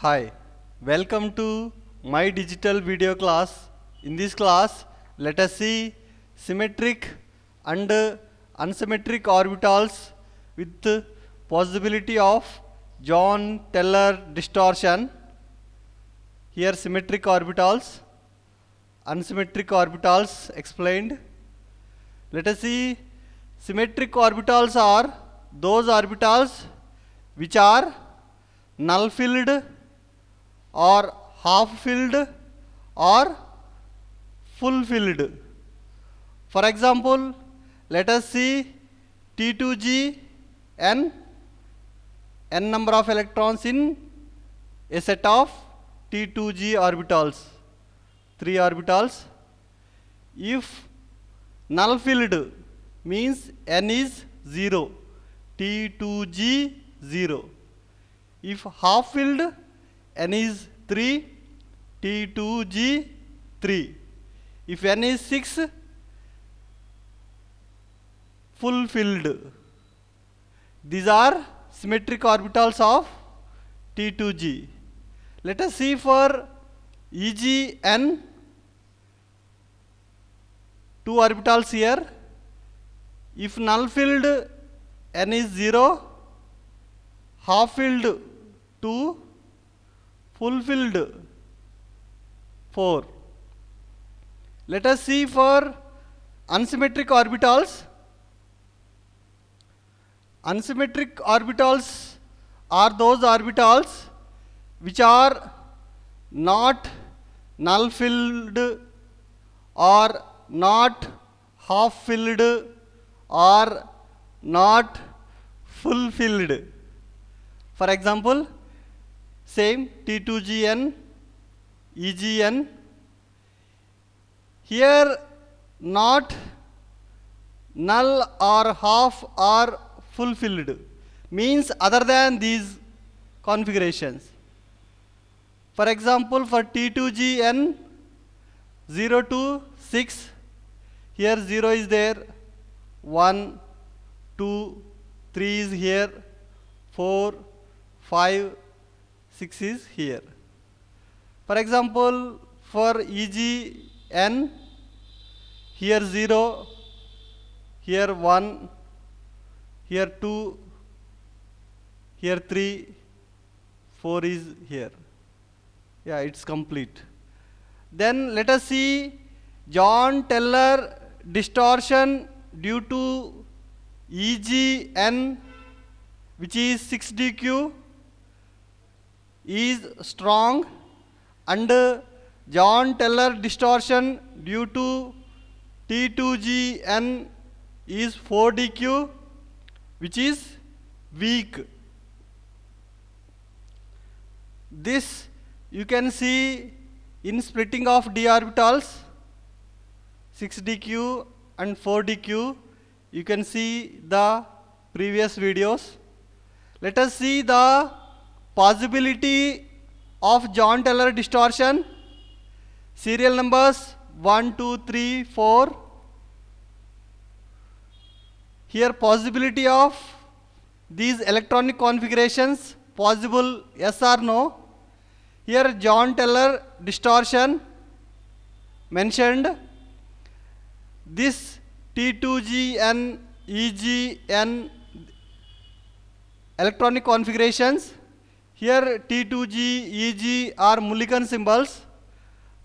Hi, welcome to my digital video class. In this class, let us see symmetric and unsymmetric orbitals with possibility of John-Teller distortion. Here symmetric orbitals, unsymmetric orbitals explained. Let us see symmetric orbitals are those orbitals which are null filled or half filled or full filled. For example, let us see T2G n number of electrons in a set of T2G orbitals, 3 orbitals. If null filled means n is 0, T2G 0. If half filled, n is 3, T2G 3. If n is 6, full filled. These are symmetric orbitals of T2G. Let us see for EGN, 2 orbitals here. If null filled, n is 0, half filled 2, full filled 4. Let us see for unsymmetric orbitals. Unsymmetric orbitals are those orbitals which are not null filled or not half filled or not full filled. For example, same T2GN, EGN. Here not null or half or full filled means other than these configurations. For example, for T2GN 0 to 6, here 0 is there, 1, 2, 3 is here, 4, 5, 6 is here. For example, for EGN, here 0, here 1, here 2, here 3, 4 is here. Yeah, it's complete. Then let us see John-Teller distortion due to EGN, which is 6dq, is strong, and John-Teller distortion due to T2GN is 4dq, which is weak. This you can see in splitting of d orbitals, 6dq and 4dq. You can see the previous videos. Let us see the possibility of John-Teller distortion. Serial numbers 1, 2, 3, 4. Here possibility of these electronic configurations possible, yes or no. Here John-Teller distortion mentioned. This T2GN, EGN electronic configurations. Here T2G, EG are Mulliken symbols.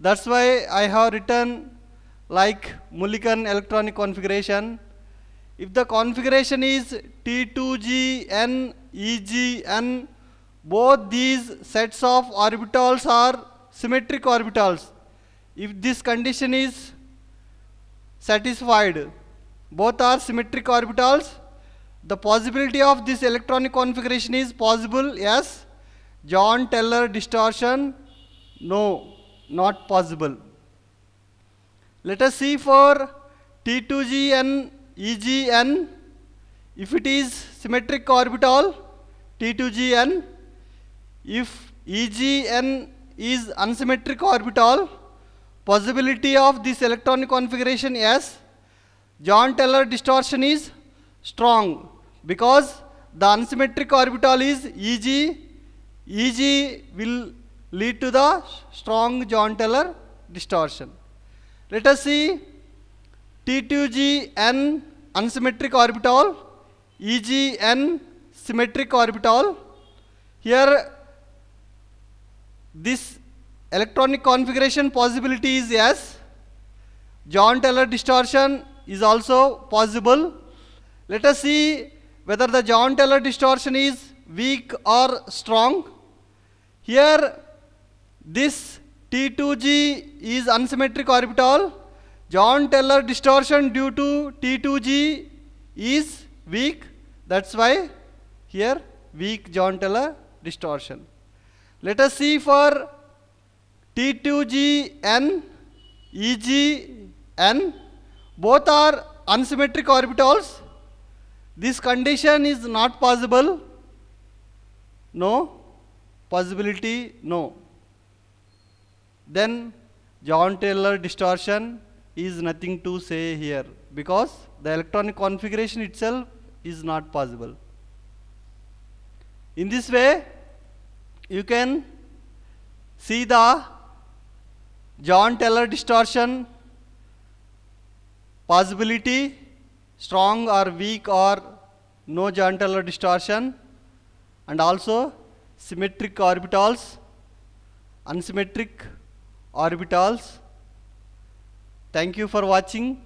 That's why I have written like Mulliken electronic configuration. If the configuration is T2GN, EGN, both these sets of orbitals are symmetric orbitals. If this condition is satisfied, both are symmetric orbitals, the possibility of this electronic configuration is possible, yes. John-Teller distortion, no, not possible. Let us see for T2GN, EGN, if it is symmetric orbital, T2GN, if EGN is unsymmetric orbital, possibility of this electronic configuration, yes. John-Teller distortion is strong because the unsymmetric orbital is EG, EG will lead to the strong John-Taylor distortion. Let us see T2G N unsymmetric orbital, EG N symmetric orbital. Here this electronic configuration possibility is yes. John-Taylor distortion is also possible. Let us see whether the John-Taylor distortion is weak or strong. Here this T2G is unsymmetric orbital. John-Taylor distortion due to T2G is weak. That's why here weak John-Taylor distortion. Let us see for T2GN, EGN, both are unsymmetric orbitals. This condition is not possible. No. Possibility, no. Then John-Taylor distortion is nothing to say here because the electronic configuration itself is not possible. In this way, you can see the John-Taylor distortion possibility, strong or weak or no John-Taylor distortion, and also symmetric orbitals, unsymmetric orbitals. Thank you for watching.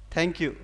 Thank you.